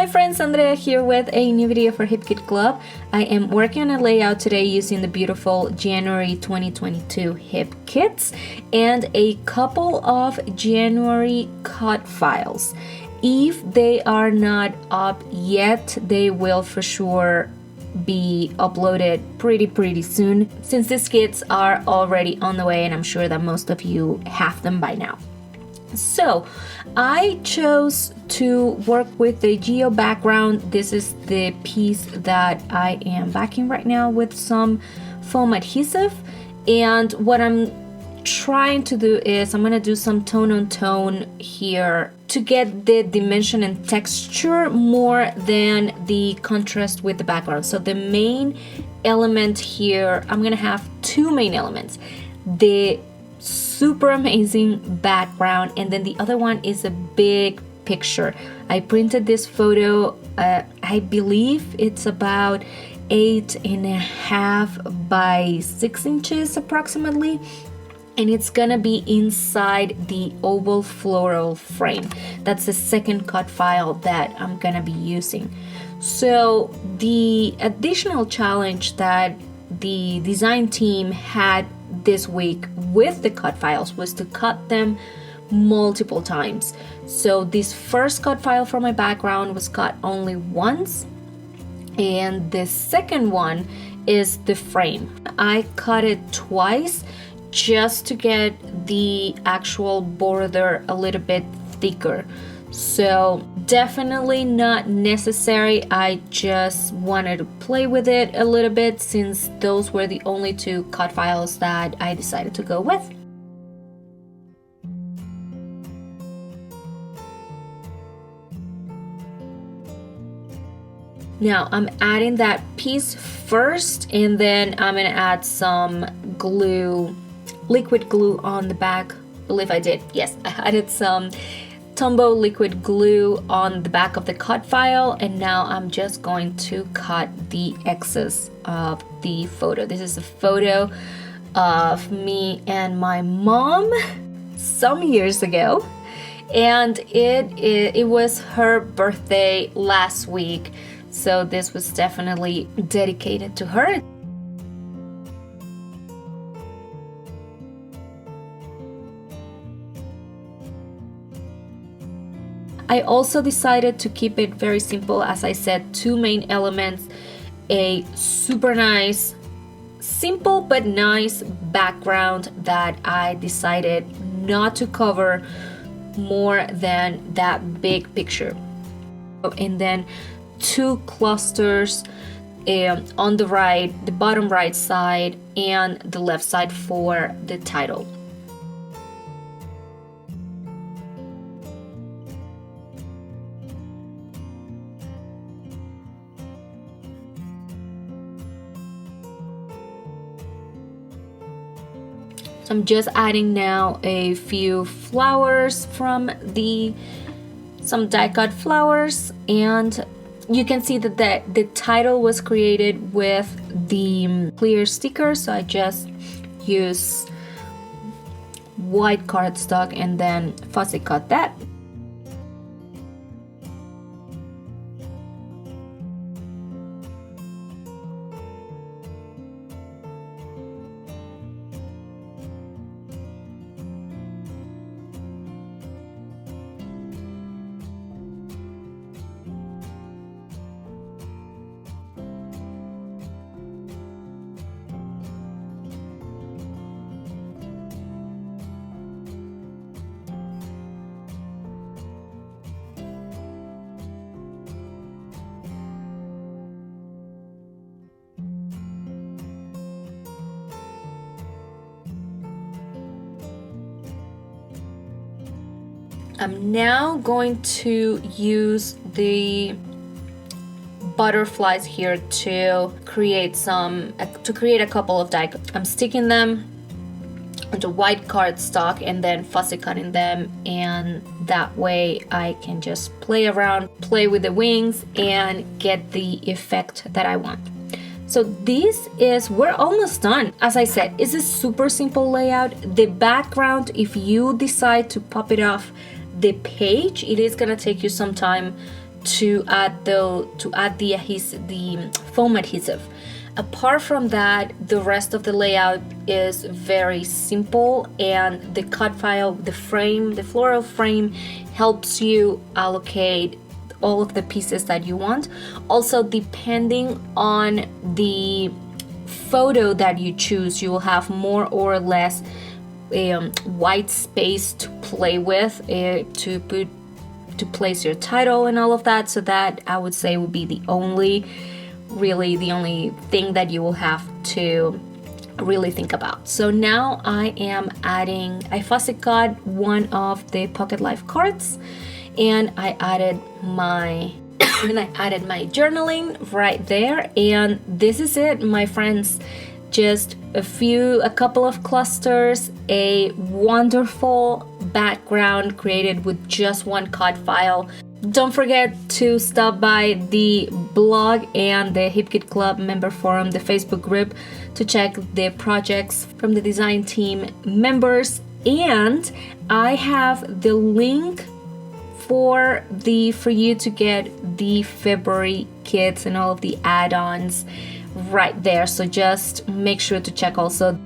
Hi friends, Andrea here with a new video for Hip Kit Club. I am working on a layout today using the beautiful January 2022 hip kits and a couple of January cut files. If they are not up yet, they will for sure be uploaded pretty soon, since these kits are already on the way and I'm sure that most of you have them by now. So I chose to work with the geo background. This is the piece that I am backing right now with some foam adhesive, and what I'm trying to do is I'm gonna do some tone on tone here to get the dimension and texture more than the contrast with the background. So the main element here, I'm gonna have two main elements: the super amazing background, and then the other one is a big picture. I printed this photo, I believe it's about 8.5 by 6 inches approximately, and it's gonna be inside the oval floral frame. That's the second cut file that I'm gonna be using. So the additional challenge that the design team had this week with the cut files was to cut them multiple times. So this first cut file for my background was cut only once, and the second one is the frame. I cut it twice just to get the actual border a little bit thicker. So definitely not necessary. I just wanted to play with it a little bit since those were the only two cut files that I decided to go with. Now I'm adding that piece first, and then I'm gonna add some glue, liquid glue on the back. I believe I did. Yes, I added some Tombow liquid glue on the back of the cut file, and now I'm just going to cut the excess of the photo. This is a photo of me and my mom some years ago, and it was her birthday last week, so this was definitely dedicated to her. I also decided to keep it very simple. As I said, two main elements: a super nice, simple but nice background that I decided not to cover more than that big picture, and then two clusters on the right, the bottom right side and the left side for the title. I'm just adding now a few flowers from some die cut flowers, and you can see that the title was created with the clear sticker, so I just use white cardstock and then fussy cut that. I'm now going to use the butterflies here to create a couple of die cuts. I'm sticking them into white cardstock and then fussy cutting them, and that way I can just play around, play with the wings, and get the effect that I want. So we're almost done. As I said, it's a super simple layout. The background, if you decide to pop it off the page, it is gonna take you some time to add the foam adhesive. Apart from that, the rest of the layout is very simple, and the cut file, the floral frame, helps you allocate all of the pieces that you want. Also, depending on the photo that you choose, you will have more or less white space to play with, to place your title and all of that. So that, I would say, would be the only thing that you will have to really think about. So now I fussy cut one of the Pocket Life cards, and I added my journaling right there, and this is it, my friends. Just a couple of clusters, a wonderful background created with just one cut file. Don't forget to stop by the blog and the HipKit Club member forum, the Facebook group, to check the projects from the design team members. And I have the link for you to get the February kits and all of the add-ons right there. So just make sure to check also